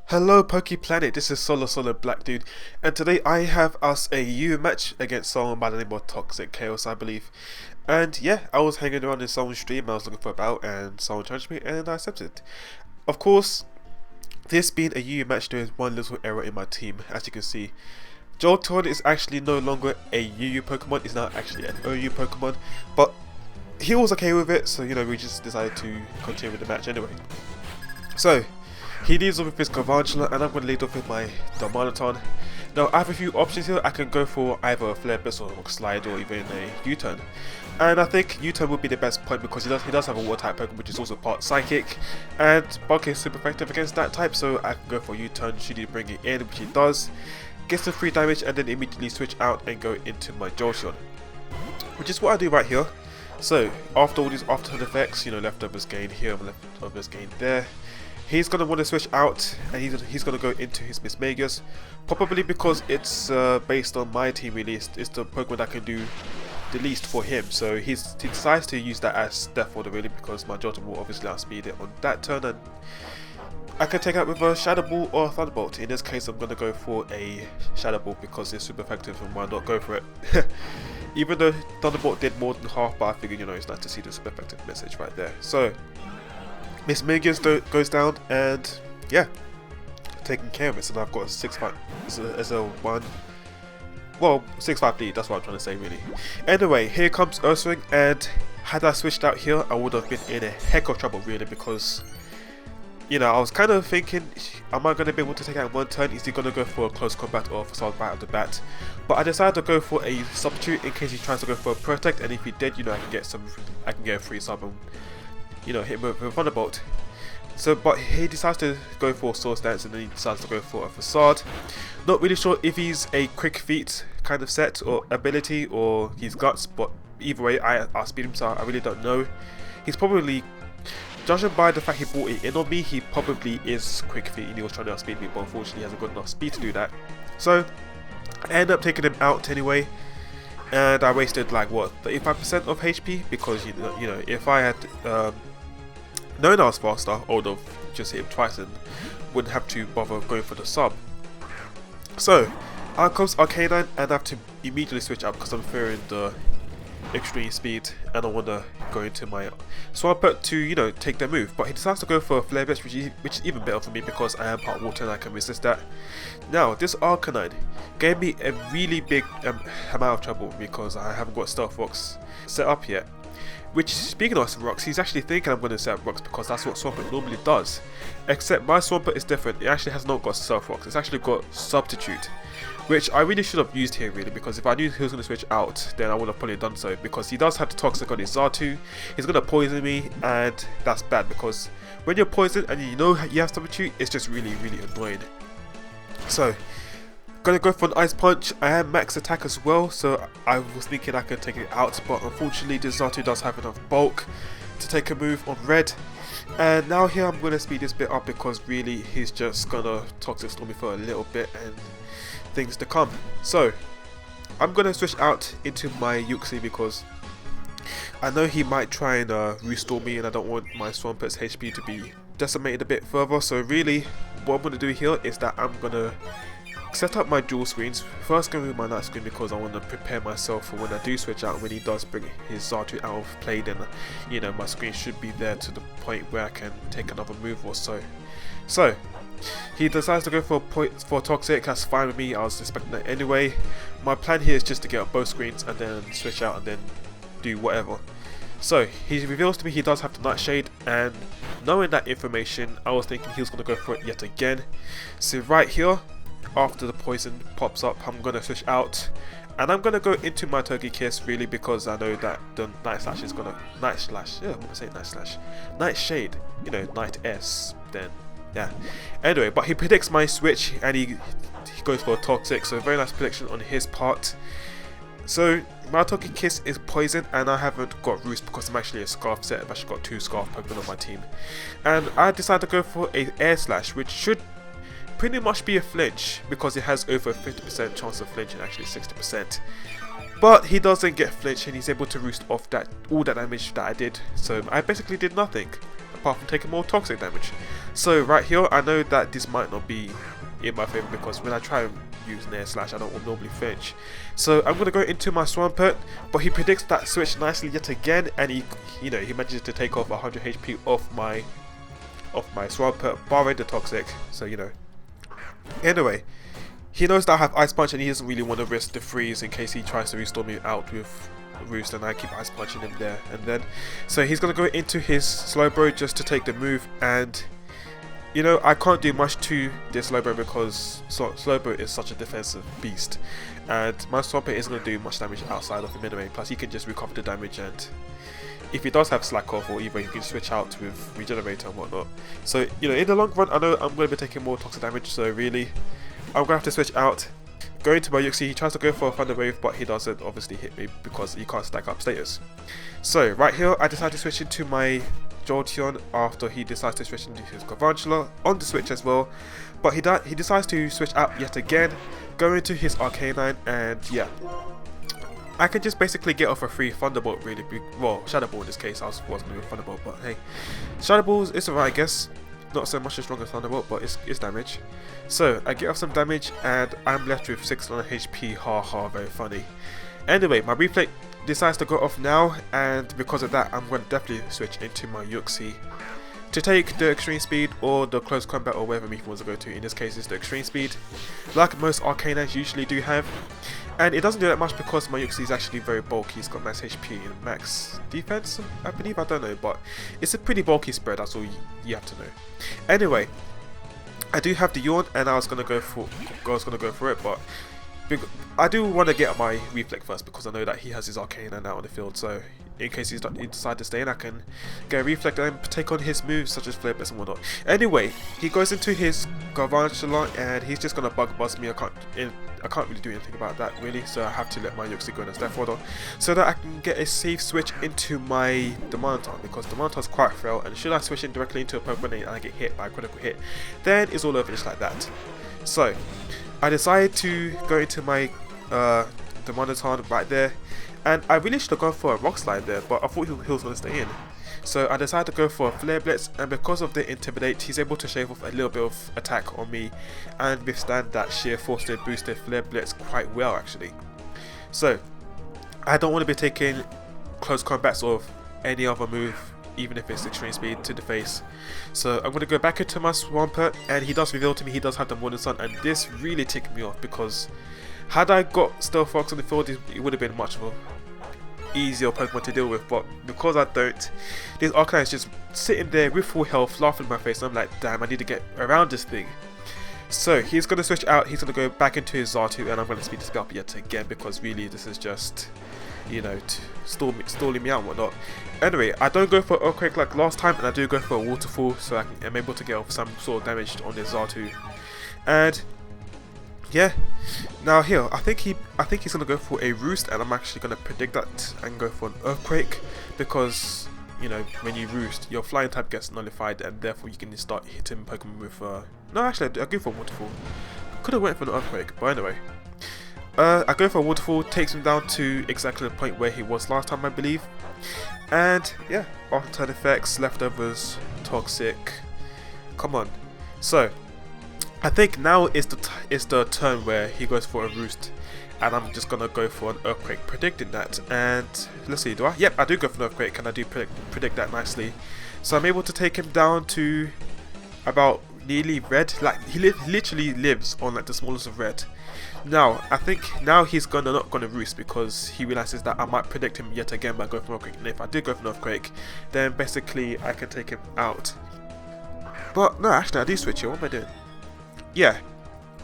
Hello Planet, this is Solosoloblackdude, and today I have us a UU match against someone by the name of Tox1cKhaos, I believe. And yeah, I was hanging around in someone's stream, I was looking for a battle, and someone challenged me, and I accepted. Of course, this being a UU match, there is one little error in my team. As you can see, Jolteon is actually no longer a UU Pokemon, it's now actually an OU Pokemon, but he was okay with it, so we just decided to continue with the match anyway. So, he leads off with his Garvantula, and I'm going to lead off with my Darmanitan. Now, I have a few options here. I can go for either a Flare Blitz or a Slide or even a U-Turn. And I think U-Turn would be the best point because he does have a Water type Pokemon which is also part Psychic. And Bug is super effective against that type, so I can go for U-Turn should he bring it in, which he does. Gets some free damage and then immediately switch out and go into my Jolteon. Which is what I do right here. So, after all these after effects, leftovers gain here, leftovers gain there. He's going to want to switch out and he's going to go into his Mismagius, probably because it's based on my team release. It's the Pokemon that can do the least for him, so he decides to use that as Death Order really, because my Jolteon will obviously outspeed it on that turn, and I can take out with a Shadow Ball or a Thunderbolt. In this case I'm going to go for a Shadow Ball because it's super effective, and why not go for it. Even though Thunderbolt did more than half, but I figured it's nice to see the super effective message right there. So Mismagius goes down, and yeah, taking care of it. So now I've got a 6-5 as a 6-5 lead. That's what I'm trying to say really. Anyway, here comes Ursaring, and had I switched out here I would have been in a heck of trouble really, because I was kind of thinking, am I going to be able to take out in one turn? Is he going to go for a close combat or a facade right off the bat? But I decided to go for a substitute in case he tries to go for a protect, and if he did, I can get a free sub and hit him with a Thunderbolt. So, but he decides to go for a Swords Dance, and then he decides to go for a Facade. Not really sure if he's a Quick Feet kind of set or ability, or he's Guts, but either way, I outspeed him, so I really don't know. He's probably, judging by the fact he brought it in on me, he probably is Quick Feet, and he was trying to outspeed me, but unfortunately he hasn't got enough speed to do that. So, I end up taking him out anyway. And I wasted like what, 35% of HP, because if I had known I was faster, I would have just hit him twice and wouldn't have to bother going for the sub. So out comes Arcanine, and I have to immediately switch out because I'm fearing the extreme speed, and I want to go into my Swampert to take the move. But he decides to go for a Flare Blitz, which is even better for me because I am part water and I can resist that. Now this Arcanine gave me a really big amount of trouble because I haven't got Stealth Rocks set up yet. Which, speaking of rocks, he's actually thinking I'm going to set up rocks because that's what Swampert normally does. Except my Swampert is different. It actually has not got Stealth Rocks. It's actually got Substitute, which I really should have used here really, because if I knew he was going to switch out, then I would have probably done so, because he does have the Toxic on his Xatu. He's going to poison me, and that's bad because when you're poisoned and you have Substitute, it's just really annoying. So gonna go for an Ice Punch. I am max attack as well, so I was thinking I could take it out, but unfortunately the Xatu does have enough bulk to take a move on red. And now here I'm gonna speed this bit up because really he's just gonna Toxic Storm me for a little bit and things to come. So I'm gonna switch out into my Uxie because I know he might try and restore me, and I don't want my Swampert's HP to be decimated a bit further. So really what I'm gonna do here is that I'm gonna set up my dual screens. First going with my night screen because I want to prepare myself for when I do switch out. When he does bring his Xatu out of play, then my screen should be there to the point where I can take another move or so. So he decides to go for Toxic. That's fine with me, I was expecting that anyway. My plan here is just to get up both screens and then switch out and then do whatever. So he reveals to me he does have the Nightshade, and knowing that information I was thinking he was going to go for it yet again. So right here, after the poison pops up, I'm going to switch out, and I'm going to go into my Turkey Kiss really, because I know that the Night Slash is going to Nightshade, Night S, then yeah. Anyway, but he predicts my switch and he goes for a Toxic, so very nice prediction on his part. So my Turkey Kiss is poison, and I haven't got Roost because I'm actually a Scarf set. I've actually got 2 Scarf Pokemon on my team, and I decided to go for a Air Slash, which should pretty much be a flinch because it has over a 50% chance of flinching, actually 60%. But he doesn't get flinch, and he's able to roost off all that damage that I did. So I basically did nothing. apart from taking more toxic damage. So right here, I know that this might not be in my favor because when I try and use an air slash, I don't normally flinch. So I'm gonna go into my Swampert, but he predicts that switch nicely yet again, and he manages to take off 100 HP off my Swampert, barring the toxic. So anyway, he knows that I have Ice Punch and he doesn't really want to risk the freeze in case he tries to restore me out with Roost, and I keep Ice Punching him there and then. So he's gonna go into his Slowbro just to take the move, and I can't do much to this Slowbro because Slowbro is such a defensive beast, and my Swampert isn't going to do much damage outside of him anyway. Plus he can just recover the damage, and if he does have Slack Off or even he can switch out with Regenerator and whatnot. So in the long run, I know I'm going to be taking more toxic damage, so really I'm going to have to switch out. Going to my Yuxi, he tries to go for a Thunder Wave, but he doesn't obviously hit me because he can't stack up status. So right here I decide to switch into my Jolteon after he decides to switch into his Garvantula on the switch as well, but he decides to switch out yet again, go into his Arcanine, and yeah, I can just basically get off a free Thunderbolt really. Well, Shadow Ball in this case, I was going to do a Thunderbolt, but hey, Shadow Balls is alright I guess, not so much as strong as Thunderbolt, but it's damage. So I get off some damage and I'm left with 600 HP, haha, very funny. Anyway, my Reflect decides to go off now, and because of that I'm going to definitely switch into my Yuxi to take the Extreme Speed or the Close Combat or whatever Mifa wants to go to. In this case it's the Extreme Speed, like most Arcanines usually do have, and it doesn't do that much because my Yuxi is actually very bulky. He's got max HP and max defense, I believe, I don't know, but it's a pretty bulky spread, that's all you have to know. Anyway, I do have the Yawn and I was going to go for it, but I do want to get my Reflect first because I know that he has his Arcanine out on the field, so in case he decides to stay in, I can get a Reflect and take on his moves such as Flare Blitz and whatnot. Anyway, he goes into his Garvantula and he's just gonna Bug Buzz me. I can't really do anything about that really, so I have to let my Yuxi go in a step forward so that I can get a safe switch into my Demanton, because Demanton's quite frail, and should I switch in directly into a Pokemon and I get hit by a critical hit, then it's all over just like that. So I decided to go into my Demanton right there, and I really should have gone for a Rock Slide there, but I thought he was going to stay in. So I decided to go for a Flare Blitz, and because of the Intimidate, he's able to shave off a little bit of attack on me and withstand that sheer force-to boosted Flare Blitz quite well actually. So I don't want to be taking Close Combats or any other move, even if it's Extreme Speed, to the face. So I'm going to go back into my Swampert, and he does reveal to me he does have the Morning Sun, and this really ticked me off because had I got Stealth Fox on the field, it would have been much of a easier Pokemon to deal with, but because I don't, this Arcanine is just sitting there with full health, laughing in my face, and I'm like, damn, I need to get around this thing. So he's going to switch out, he's going to go back into his Zartu, and I'm going to speed this up yet again because really this is just, stalling me out and whatnot. Anyway, I don't go for Earthquake like last time, and I do go for a Waterfall, so I'm able to get off some sort of damage on this Zartu. And yeah, now here I think he's gonna go for a Roost, and I'm actually gonna predict that and go for an Earthquake because when you Roost, your Flying type gets nullified, and therefore you can start hitting Pokemon with no, actually I go for a Waterfall. Could have went for an Earthquake, but anyway, I go for a Waterfall, takes him down to exactly the point where he was last time I believe, and yeah, after turn effects, leftovers, toxic, come on. So I think now is the turn where he goes for a Roost, and I'm just gonna go for an Earthquake, predicting that. And let's see, do I? Yep, I do go for an Earthquake, and I do predict that nicely. So I'm able to take him down to about nearly red. Like he literally lives on like the smallest of red. Now I think now he's not gonna Roost because he realizes that I might predict him yet again by going for an Earthquake. And if I do go for an Earthquake, then basically I can take him out. But no, actually I do switch here. What am I doing? Yeah,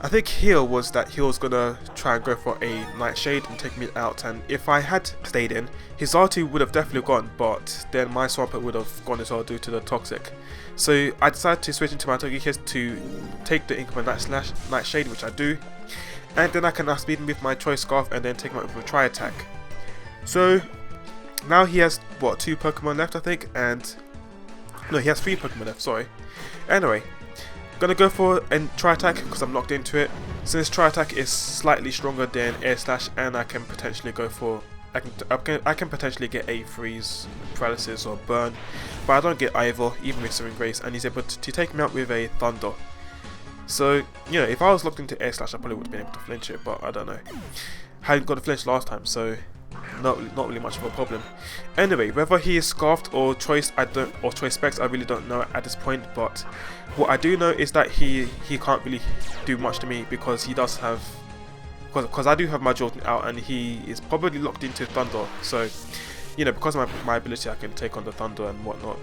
I think here was that he was gonna try and go for a Nightshade and take me out, and if I had stayed in, his R2 would have definitely gone, but then my Swampert would have gone as well due to the Toxic. So I decided to switch into my Togekiss to take the increment Nightshade, which I do, and then I can now speed him with my Choice Scarf and then take him out with a Tri-Attack. So now he has what, 2 Pokemon left I think, and no, he has 3 Pokemon left, sorry. Anyway, gonna go for a Tri-Attack because I'm locked into it. Since Tri-Attack is slightly stronger than Air Slash, and I can potentially go for I can potentially get a freeze, paralysis, or burn, but I don't get either, even with Searing Grace, and he's able to take me out with a thunder. So, you know, if I was locked into air slash, I probably would have been able to flinch it, but I don't know. I hadn't got a flinch last time, so not really much of a problem. Anyway, whether he is Scarfed or Choice, Choice Specs, I really don't know at this point. But what I do know is that he can't really do much to me because he does have, because I do have my Jolting out, and he is probably locked into Thunder. So, you know, because of my ability, I can take on the Thunder and whatnot,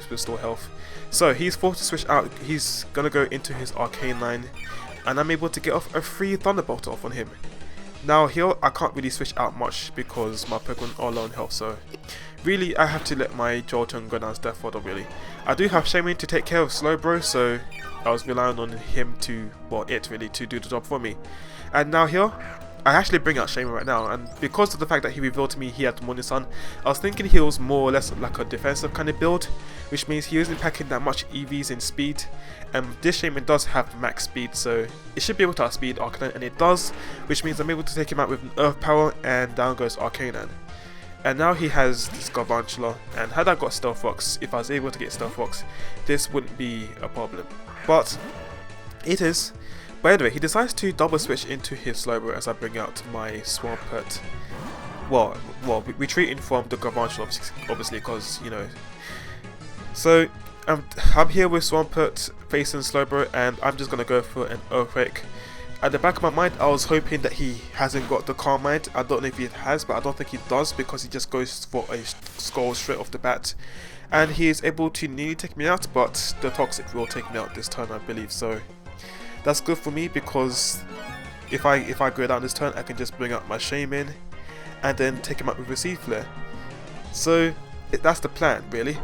restore health. So he's forced to switch out. He's gonna go into his Arcane line, and I'm able to get off a free Thunderbolt off on him. Now here, I can't really switch out much because my Pokemon are low on health, so really I have to let my Jolteon go down as Death Fodder really. I do have Shaman to take care of Slowbro, so I was relying on him to, well, it really, to do the job for me. And now here, I actually bring out Shaman right now, and because of the fact that he revealed to me he had Morning Sun, I was thinking he was more or less like a defensive kind of build, which means he isn't packing that much EVs in speed. This Shaman does have max speed, so it should be able to outspeed Arcanine, and it does, which means I'm able to take him out with an Earth Power, and down goes Arcanine. And now he has this Garvantula, and had I got Stealth Rocks, if I was able to get Stealth Rocks, this wouldn't be a problem. But it is. But anyway, he decides to double switch into his Slowbro as I bring out my Swampert. Well, retreating from the Garvantula, obviously, because, you know. So, I'm here with Swampert facing Slowbro, and I'm just going to go for an Earthquake. At the back of my mind, I was hoping that he hasn't got the Calm Mind. I don't know if he has, but I don't think he does, because he just goes for a Skull straight off the bat. And he is able to nearly take me out, but the Toxic will take me out this turn, I believe. So that's good for me, because if I go down this turn, I can just bring up my Shaman and then take him out with a Seed Flare. So that's the plan, really.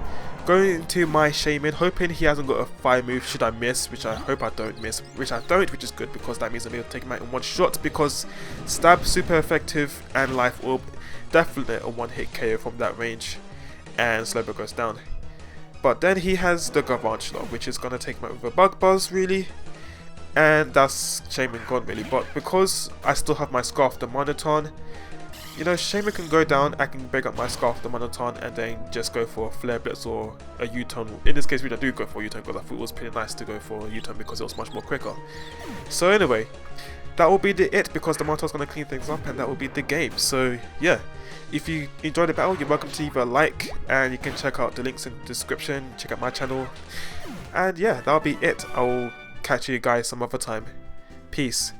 Going into my Shaman, hoping he hasn't got a fire move should I miss, which I hope I don't miss, which I don't, which is good, because that means I'm able to take him out in one shot, because Stab super effective and Life Orb definitely a one hit KO from that range, and Slowbro goes down. But then he has the Garvantula, which is going to take him out with a Bug Buzz really, and that's Shaman gone really. But because I still have my Scarf the Monoton, you know, Shaman can go down, I can break up my Scarf the Monoton and then just go for a Flare Blitz or a U-turn. In this case, we do go for a U-turn because I thought it was pretty nice to go for a U-turn because it was much more quicker. So anyway, that will be it, because the Monoton's going to clean things up, and that will be the game. So yeah, if you enjoyed the battle, you're welcome to leave a like, and you can check out the links in the description, check out my channel, and yeah, that'll be it. I will catch you guys some other time. Peace.